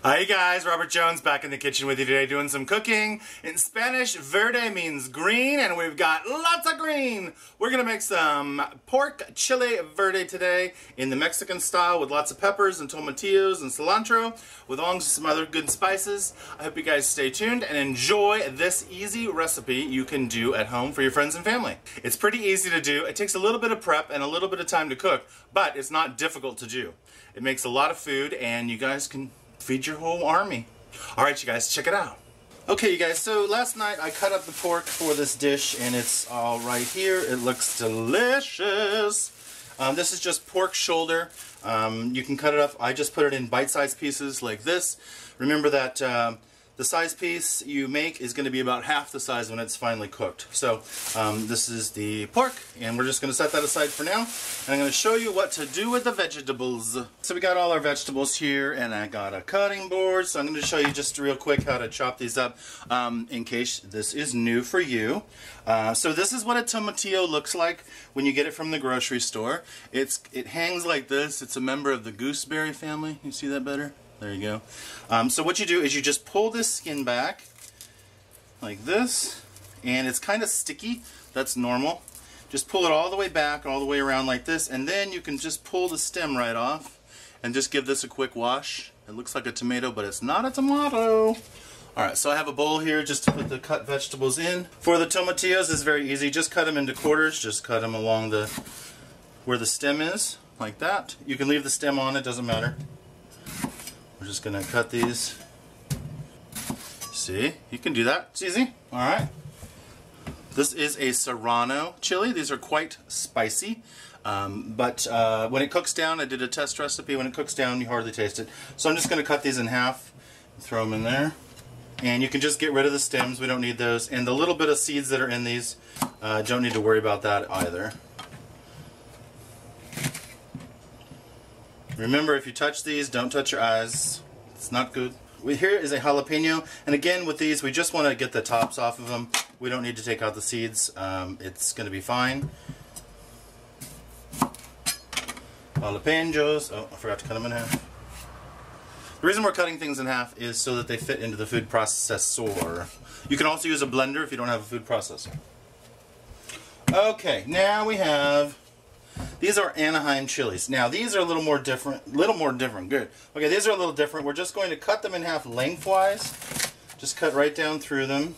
Hi guys, Robert Jones back in the kitchen with you today doing some cooking. In Spanish, verde means green, and we've got lots of green. We're going to make some pork chile verde today in the Mexican style with lots of peppers and tomatillos and cilantro with along some other good spices. I hope you guys stay tuned and enjoy this easy recipe you can do at home for your friends and family. It's pretty easy to do. It takes a little bit of prep and a little bit of time to cook, but it's not difficult to do. It makes a lot of food and you guys can feed your whole army. Alright you guys, check it out. Okay you guys, so last night I cut up the pork for this dish and it's all right here. It looks delicious. This is just pork shoulder. You can cut it up. I just put it in bite-sized pieces like this. Remember that the size piece you make is going to be about half the size when it's finally cooked. So this is the pork, and we're just going to set that aside for now. And I'm going to show you what to do with the vegetables. So we got all our vegetables here, and I got a cutting board. So I'm going to show you just real quick how to chop these up in case this is new for you. So this is what a tomatillo looks like when you get it from the grocery store. It hangs like this. It's a member of the gooseberry family. You see that better? There you go. So what you do is you just pull this skin back like this, and it's kind of sticky. That's normal. Just pull it all the way back, all the way around like this, and then you can just pull the stem right off and just give this a quick wash. It looks like a tomato, but it's not a tomato. Alright, so I have a bowl here just to put the cut vegetables in. For the tomatillos, it's very easy. Just cut them into quarters. Just cut them along where the stem is, like that. You can leave the stem on, it doesn't matter. We're just going to cut these. See, you can do that. It's easy. Alright. This is a serrano chili. These are quite spicy. But when it cooks down, I did a test recipe. When it cooks down, you hardly taste it. So I'm just going to cut these in half and throw them in there. And you can just get rid of the stems. We don't need those. And the little bit of seeds that are in these, don't need to worry about that either. Remember, if you touch these, don't touch your eyes. It's not good. Here is a jalapeno, and again with these, we just want to get the tops off of them. We don't need to take out the seeds. It's going to be fine. Jalapenos. Oh, I forgot to cut them in half. The reason we're cutting things in half is so that they fit into the food processor. You can also use a blender if you don't have a food processor. Okay, now we have... These are Anaheim chilies. Now these are a little more different. Good. Okay, these are a little different. We're just going to cut them in half lengthwise. Just cut right down through them.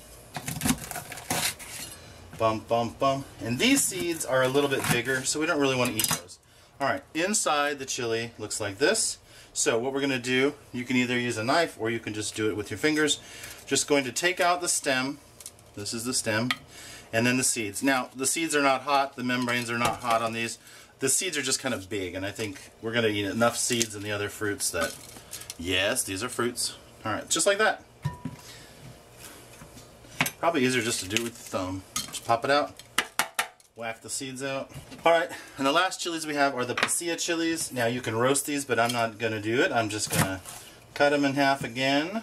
Bump, bump, bump. And these seeds are a little bit bigger, so we don't really want to eat those. Alright, inside the chili looks like this. So what we're going to do, you can either use a knife or you can just do it with your fingers. Just going to take out the stem. This is the stem. And then the seeds. Now, the seeds are not hot. The membranes are not hot on these. The seeds are just kind of big, and I think we're going to eat enough seeds in the other fruits that, yes, these are fruits. Alright, just like that. Probably easier just to do it with the thumb. Just pop it out. Whack the seeds out. Alright, and the last chilies we have are the pasilla chilies. Now, you can roast these, but I'm not going to do it. I'm just going to cut them in half again.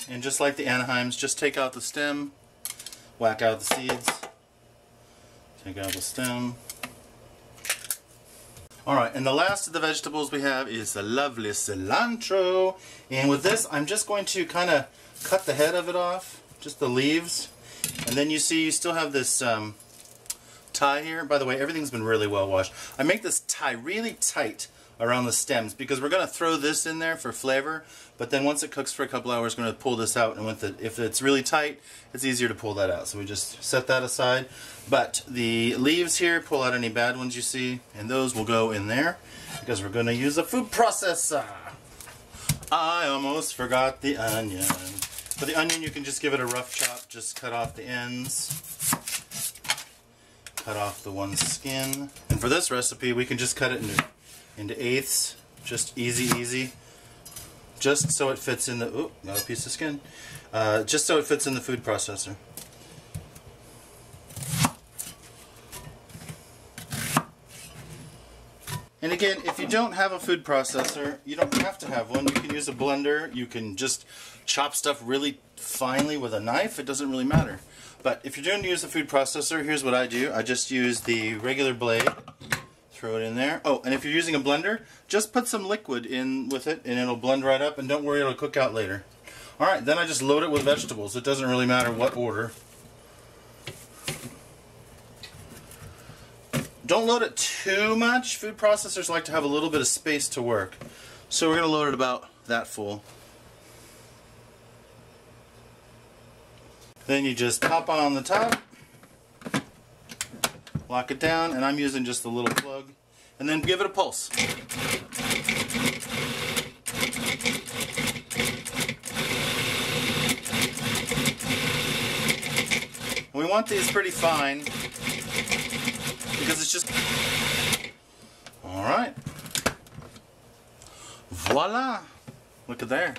And just like the Anaheims, just take out the stem, whack out the seeds, take out the stem. Alright, and the last of the vegetables we have is the lovely cilantro. And with this, I'm just going to kind of cut the head of it off, just the leaves. And then you see you still have this tie here. By the way, everything's been really well washed. I make this tie really tight around the stems because we're going to throw this in there for flavor, but then once it cooks for a couple hours, we're going to pull this out, and if it's really tight, it's easier to pull that out. So we just set that aside. But the leaves here, pull out any bad ones you see, and those will go in there because we're going to use a food processor. I almost forgot the onion. For the onion, you can just give it a rough chop. Just cut off the ends. Cut off the one skin. And for this recipe, we can just cut it into eighths, just easy, just so it fits in the, ooh, got a piece of skin, just so it fits in the food processor. And again, if you don't have a food processor, you don't have to have one. You can use a blender, you can just chop stuff really finely with a knife, it doesn't really matter. But if you're going to use a food processor, here's what I do. I just use the regular blade, throw it in there. Oh, and if you're using a blender, just put some liquid in with it and it'll blend right up, and don't worry, it'll cook out later. Alright, then I just load it with vegetables. It doesn't really matter what order. Don't load it too much. Food processors like to have a little bit of space to work. So we're going to load it about that full. Then you just pop on the top, lock it down, and I'm using just a little plug, and then give it a pulse. We want these pretty fine because it's just... Alright. Voila! Look at there.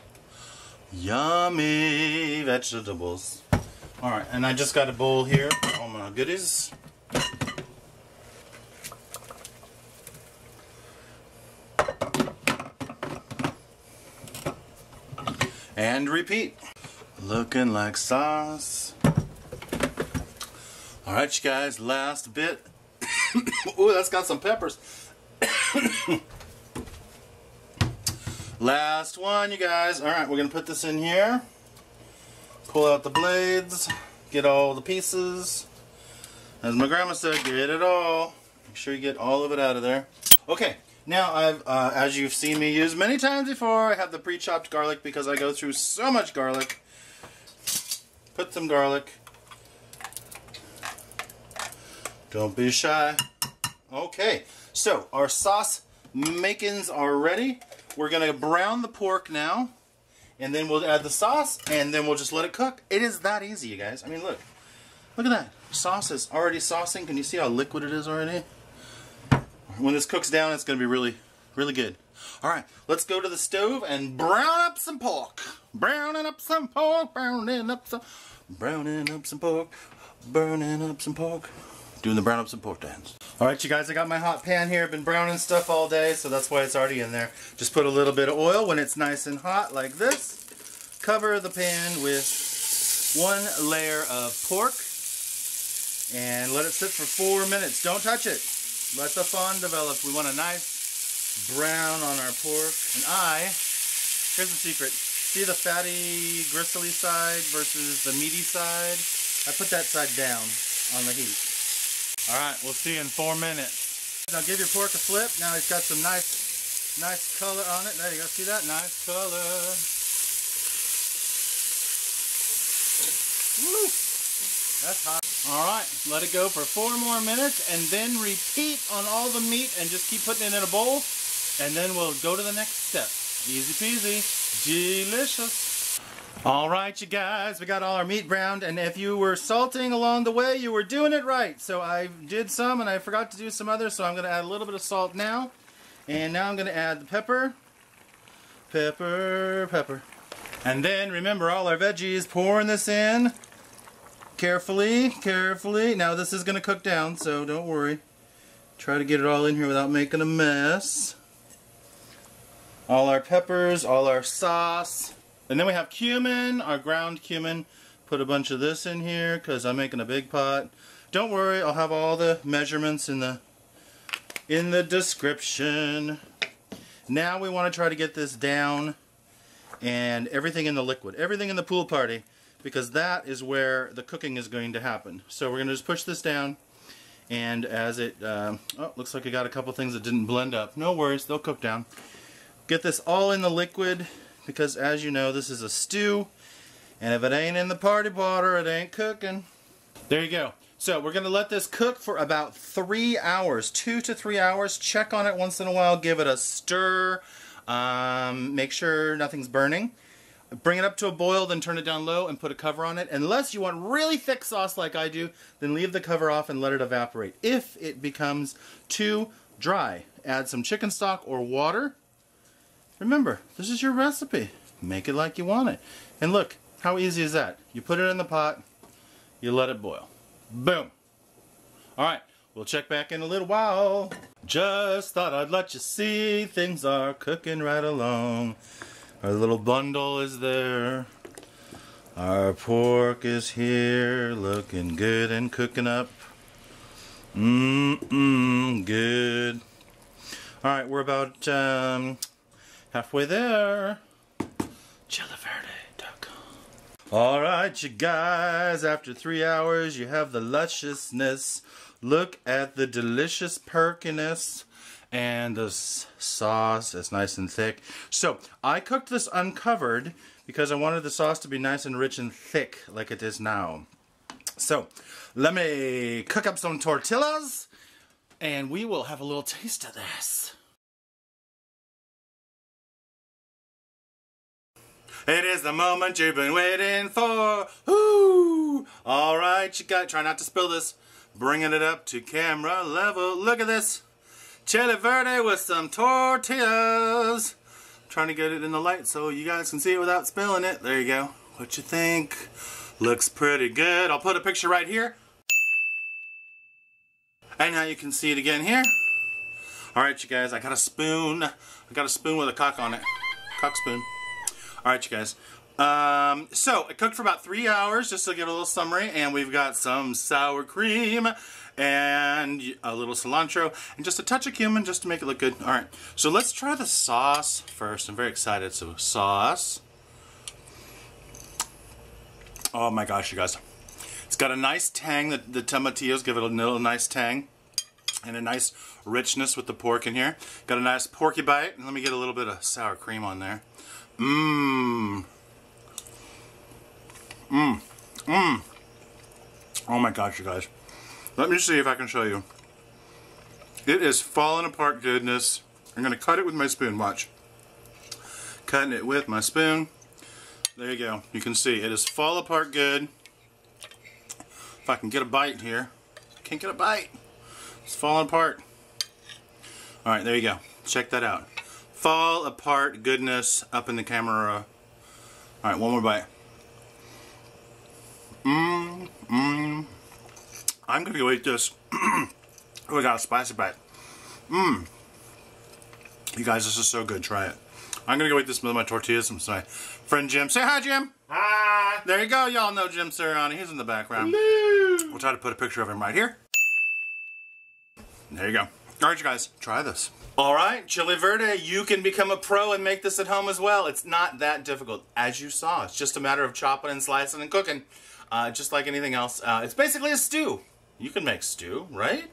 Yummy vegetables. Alright, and I just got a bowl here for all my goodies. And repeat. Looking like sauce. Alright, you guys, last bit. Ooh, that's got some peppers. Last one, you guys. Alright, we're going to put this in here. Pull out the blades. Get all the pieces. As my grandma said, get it all. Make sure you get all of it out of there. Okay, now I've, as you've seen me use many times before, I have the pre-chopped garlic because I go through so much garlic. Put some garlic. Don't be shy. Okay, so our sauce makings are ready. We're going to brown the pork now, and then we'll add the sauce, and then we'll just let it cook. It is that easy, you guys. I mean, look. Look at that. Sauce is already saucing. Can you see how liquid it is already? When this cooks down, it's going to be really, really good. All right, let's go to the stove and brown up some pork. Browning up some pork, browning up some pork, burning up some pork. Doing the brown up some pork dance. Alright, you guys, I got my hot pan here. I've been browning stuff all day, so that's why it's already in there. Just put a little bit of oil when it's nice and hot like this. Cover the pan with one layer of pork and let it sit for 4 minutes. Don't touch it. Let the fond develop. We want a nice brown on our pork. And here's the secret. See the fatty, gristly side versus the meaty side? I put that side down on the heat. Alright, we'll see you in 4 minutes. Now give your pork a flip. Now it's got some nice color on it. There you go. See that? Nice color. Woo! That's hot. Alright, let it go for 4 more minutes and then repeat on all the meat and just keep putting it in a bowl, and then we'll go to the next step. Easy peasy. Delicious. Alright, you guys, we got all our meat browned, and if you were salting along the way, you were doing it right. So I did some and I forgot to do some others, so I'm going to add a little bit of salt now. And now I'm going to add the pepper. Pepper. And then remember all our veggies, pouring this in. Carefully. Now this is going to cook down, so don't worry. Try to get it all in here without making a mess. All our peppers, all our sauce. And then we have cumin, our ground cumin. Put a bunch of this in here because I'm making a big pot. Don't worry, I'll have all the measurements in the description. Now we want to try to get this down, and everything in the liquid, everything in the pool party, because that is where the cooking is going to happen. So we're going to just push this down, and as it, looks like I got a couple things that didn't blend up. No worries, they'll cook down. Get this all in the liquid, because as you know, this is a stew, and if it ain't in the party water, it ain't cooking. There you go. So we're going to let this cook for about 3 hours, 2 to 3 hours. Check on it once in a while, give it a stir, make sure nothing's burning. Bring it up to a boil, then turn it down low and put a cover on it. Unless you want really thick sauce like I do, then leave the cover off and let it evaporate. If it becomes too dry, add some chicken stock or water. Remember, this is your recipe. Make it like you want it. And look, how easy is that? You put it in the pot, you let it boil. Boom. Alright, we'll check back in a little while. Just thought I'd let you see things are cooking right along. Our little bundle is there. Our pork is here, looking good and cooking up. Good. Alright, we're about halfway there. ChileVerde.com. Alright, you guys, after 3 hours, you have the lusciousness. Look at the delicious perkiness. And the sauce is nice and thick. So, I cooked this uncovered because I wanted the sauce to be nice and rich and thick like it is now. So, let me cook up some tortillas and we will have a little taste of this. It is the moment you've been waiting for. Woo! Alright, you got, try not to spill this. Bringing it up to camera level. Look at this. Chile verde with some tortillas. I'm trying to get it in the light so you guys can see it without spilling it. There you go. What you think? Looks pretty good. I'll put a picture right here. And now you can see it again here. Alright, you guys, I got a spoon. I got a spoon with a cock on it. Cock spoon. Alright, you guys. So, it cooked for about 3 hours, just to give a little summary. And we've got some sour cream and a little cilantro and just a touch of cumin just to make it look good. Alright, so let's try the sauce first. I'm very excited. So, sauce. Oh my gosh, you guys. It's got a nice tang. The tomatillos give it a little nice tang. And a nice richness with the pork in here. Got a nice porky bite. And let me get a little bit of sour cream on there. Mmm. Mmm. Mmm. Oh my gosh, you guys. Let me see if I can show you. It is falling apart goodness. I'm going to cut it with my spoon. Watch. Cutting it with my spoon. There you go. You can see it is fall apart good. If I can get a bite here. I can't get a bite. It's falling apart. Alright, there you go. Check that out. Fall apart goodness up in the camera. Alright, one more bite. Mmm. Mmm. I'm gonna go eat this. Oh, we got a spicy bite. Mmm. You guys, this is so good. Try it. I'm gonna go eat this with my tortillas. I'm sorry. Friend Jim. Say hi, Jim. Hi. There you go. Y'all know Jim Sirianni. He's in the background. Hello. We'll try to put a picture of him right here. There you go. Alright, you guys. Try this. Alright, Chile Verde, you can become a pro and make this at home as well. It's not that difficult, as you saw. It's just a matter of chopping and slicing and cooking. Just like anything else. It's basically a stew. You can make stew, right?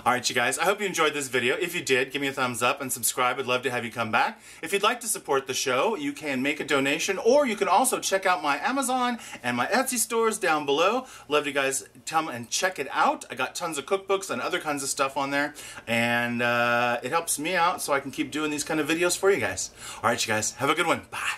Alright, you guys, I hope you enjoyed this video. If you did, give me a thumbs up and subscribe. I'd love to have you come back. If you'd like to support the show, you can make a donation, or you can also check out my Amazon and my Etsy stores down below. Love you guys come and check it out. I got tons of cookbooks and other kinds of stuff on there, and it helps me out so I can keep doing these kind of videos for you guys. Alright, you guys, have a good one. Bye.